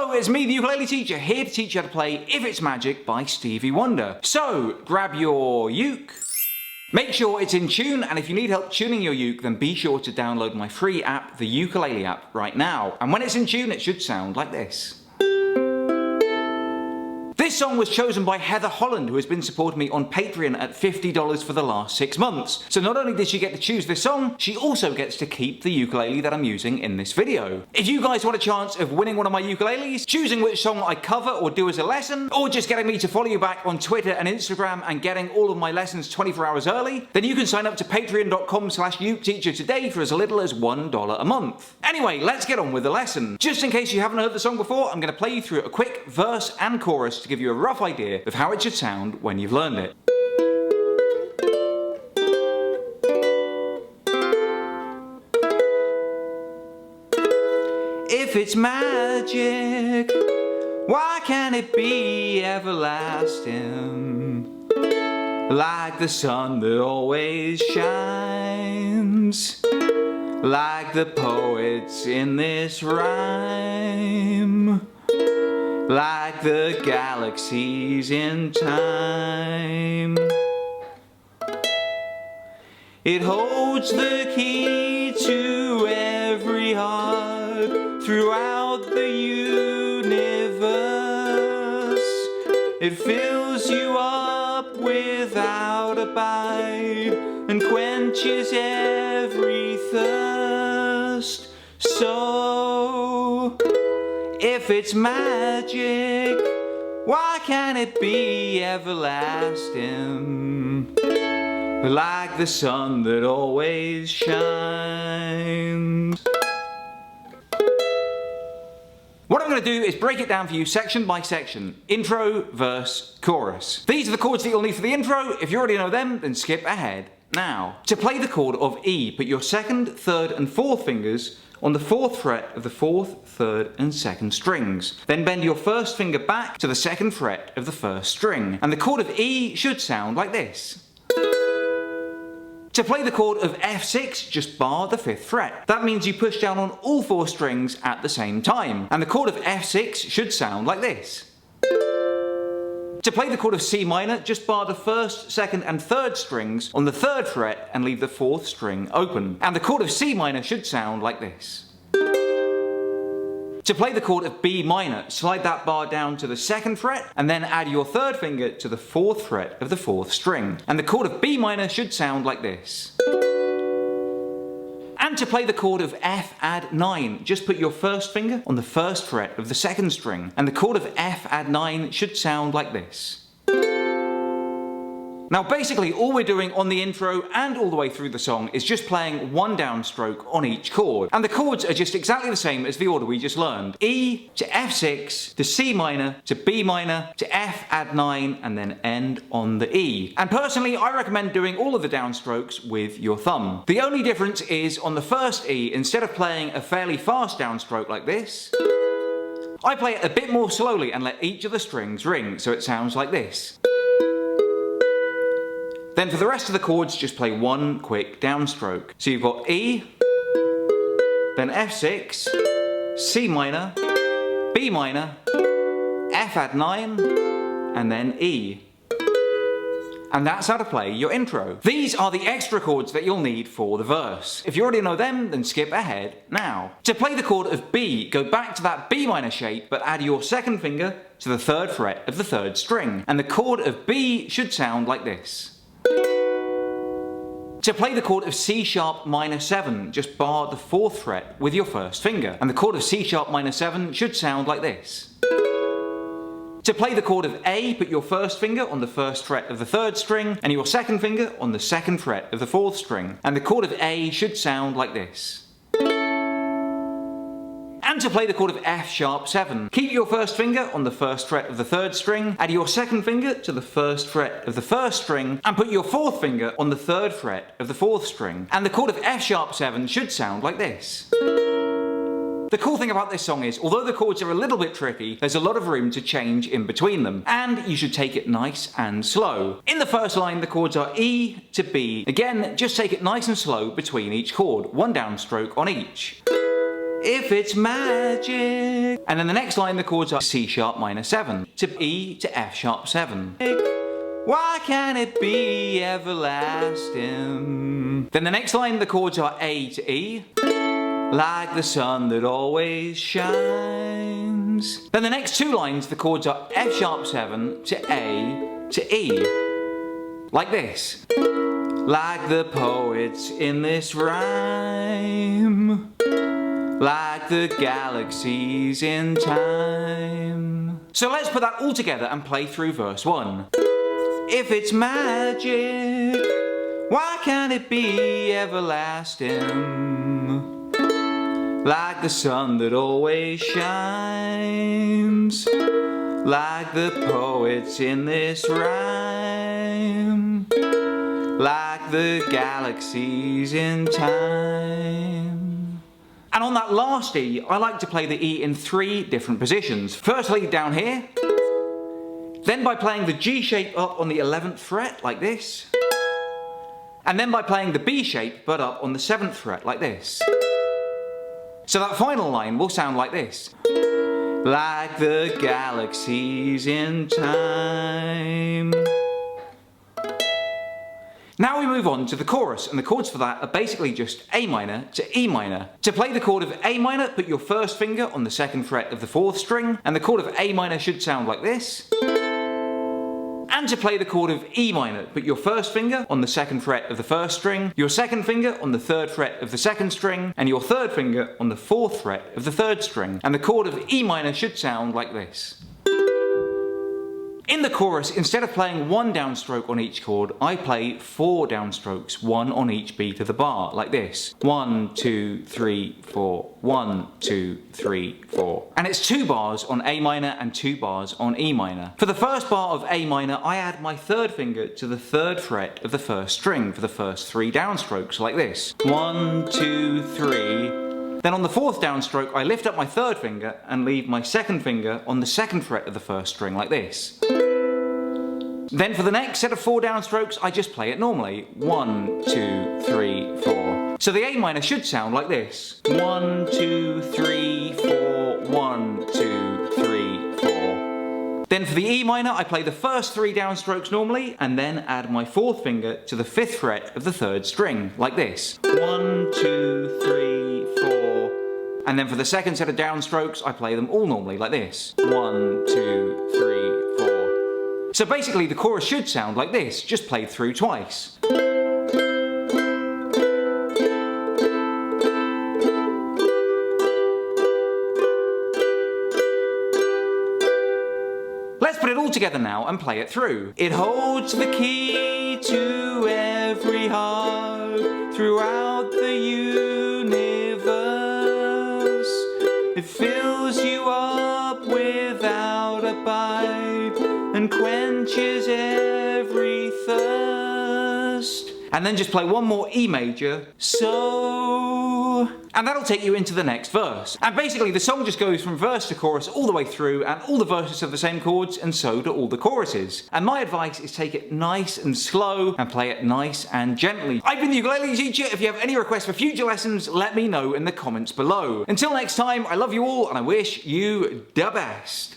Hello, it's me, the ukulele teacher, here to teach you how to play If It's Magic by Stevie Wonder. So, grab your uke. Make sure it's in tune, and if you need help tuning your uke, then be sure to download my free app, the Ukulele app, right now. And when it's in tune, it should sound like this. This song was chosen by Heather Holland, who has been supporting me on Patreon at $50 for the last 6 months. So not only did she get to choose this song, she also gets to keep the ukulele that I'm using in this video. If you guys want a chance of winning one of my ukuleles, choosing which song I cover or do as a lesson, or just getting me to follow you back on Twitter and Instagram and getting all of my lessons 24 hours early, then you can sign up to patreon.com/uketeacher today for as little as $1 a month. Anyway, let's get on with the lesson. Just in case you haven't heard the song before, I'm going to play you through a quick verse and chorus to give you a rough idea of how it should sound when you've learned it. If it's magic, why can't it be everlasting? Like the sun that always shines, like the poets in this rhyme, like the galaxies in time. It holds the key to every heart throughout the universe. It fills you up without a bite and quenches every thirst. So if it's magic, why can't it be everlasting? Like the sun that always shines. What I'm going to do is break it down for you section by section. Intro, verse, chorus. These are the chords that you'll need for the intro. If you already know them, then skip ahead now. To play the chord of E, put your second, third and fourth fingers on the 4th fret of the 4th, 3rd and 2nd strings. Then bend your first finger back to the 2nd fret of the 1st string. And the chord of E should sound like this. To play the chord of F6, just bar the 5th fret. That means you push down on all 4 strings at the same time. And the chord of F6 should sound like this. To play the chord of C minor, just bar the 1st, 2nd and 3rd strings on the 3rd fret and leave the 4th string open. And the chord of C minor should sound like this. To play the chord of B minor, slide that bar down to the 2nd fret and then add your 3rd finger to the 4th fret of the 4th string. And the chord of B minor should sound like this. And to play the chord of F add 9, just put your first finger on the 1st fret of the 2nd string, and the chord of F add 9 should sound like this. Now basically all we're doing on the intro and all the way through the song is just playing one downstroke on each chord. And the chords are just exactly the same as the order we just learned. E to F6 to C minor to B minor to F add 9 and then end on the E. And personally I recommend doing all of the downstrokes with your thumb. The only difference is on the first E, instead of playing a fairly fast downstroke like this, I play it a bit more slowly and let each of the strings ring, so it sounds like this. Then for the rest of the chords, just play one quick downstroke. So you've got E, then F6, C minor, B minor, F add 9, and then E. And that's how to play your intro. These are the extra chords that you'll need for the verse. If you already know them, then skip ahead now. To play the chord of B, go back to that B minor shape, but add your 2nd finger to the 3rd fret of the 3rd string. And the chord of B should sound like this. To play the chord of C sharp minor 7, just bar the 4th fret with your 1st finger. And the chord of C sharp minor 7 should sound like this. To play the chord of A, put your 1st finger on the 1st fret of the 3rd string and your 2nd finger on the 2nd fret of the 4th string. And the chord of A should sound like this. And to play the chord of F sharp 7, keep your 1st finger on the 1st fret of the 3rd string, add your 2nd finger to the 1st fret of the 1st string, and put your 4th finger on the 3rd fret of the 4th string. And the chord of F sharp 7 should sound like this. The cool thing about this song is, although the chords are a little bit tricky, there's a lot of room to change in between them, and you should take it nice and slow. In the first line, the chords are E to B. Again, just take it nice and slow between each chord, one downstroke on each. if it's magic. And then the next line, the chords are C sharp minor 7 to E to F sharp 7. Why can't it be everlasting? Then the next line, the chords are A to E, like the sun that always shines. Then the next two lines, the chords are F sharp 7 to A to E, like this. Like the poets in this rhyme, like the galaxies in time. So let's put that all together and play through verse 1. If it's magic, why can't it be everlasting? Like the sun that always shines, like the poets in this rhyme, like the galaxies in time. And on that last E, I like to play the E in 3 different positions. Firstly, down here. Then by playing the G shape up on the 11th fret, like this. And then by playing the B shape, but up on the 7th fret, like this. So that final line will sound like this. Like the galaxies in time. Now we move on to the chorus, and the chords for that are basically just A minor to E minor. To play the chord of A minor, put your first finger on the 2nd fret of the 4th string, and the chord of A minor should sound like this. And to play the chord of E minor, put your first finger on the 2nd fret of the 1st string, your 2nd finger on the 3rd fret of the 2nd string, and your 3rd finger on the 4th fret of the 3rd string. And the chord of E minor should sound like this. In the chorus, instead of playing 1 downstroke on each chord, I play 4 downstrokes, 1 on each beat of the bar, like this. 1, 2, 3, 4, 1, 2, 3, 4. And it's 2 bars on A minor and 2 bars on E minor. For the first bar of A minor, I add my 3rd finger to the 3rd fret of the 1st string for the first 3 downstrokes, like this. 1, 2, 3. Then on the 4th downstroke, I lift up my 3rd finger and leave my 2nd finger on the 2nd fret of the 1st string, like this. Then for the next set of 4 downstrokes, I just play it normally. 1, 2, 3, 4. So the A minor should sound like this. 1, 2, 3, 4, 1, 2, 3, 4. Then for the E minor, I play the first 3 downstrokes normally, and then add my 4th finger to the 5th fret of the 3rd string, like this. 1, 2, 3, 4. And then for the second set of downstrokes, I play them all normally, like this. 1, 2, 3, 4. So basically the chorus should sound like this, just played through twice. Let's put it all together now and play it through. It holds the key to every heart throughout the universe. It fills you up without a bite and quenches every thirst. And then just play one more E major, so... And that'll take you into the next verse. And basically the song just goes from verse to chorus all the way through, and all the verses have the same chords, and so do all the choruses. And my advice is take it nice and slow, and play it nice and gently. I've been the ukulele teacher. If you have any requests for future lessons, let me know in the comments below. Until next time, I love you all, and I wish you the best.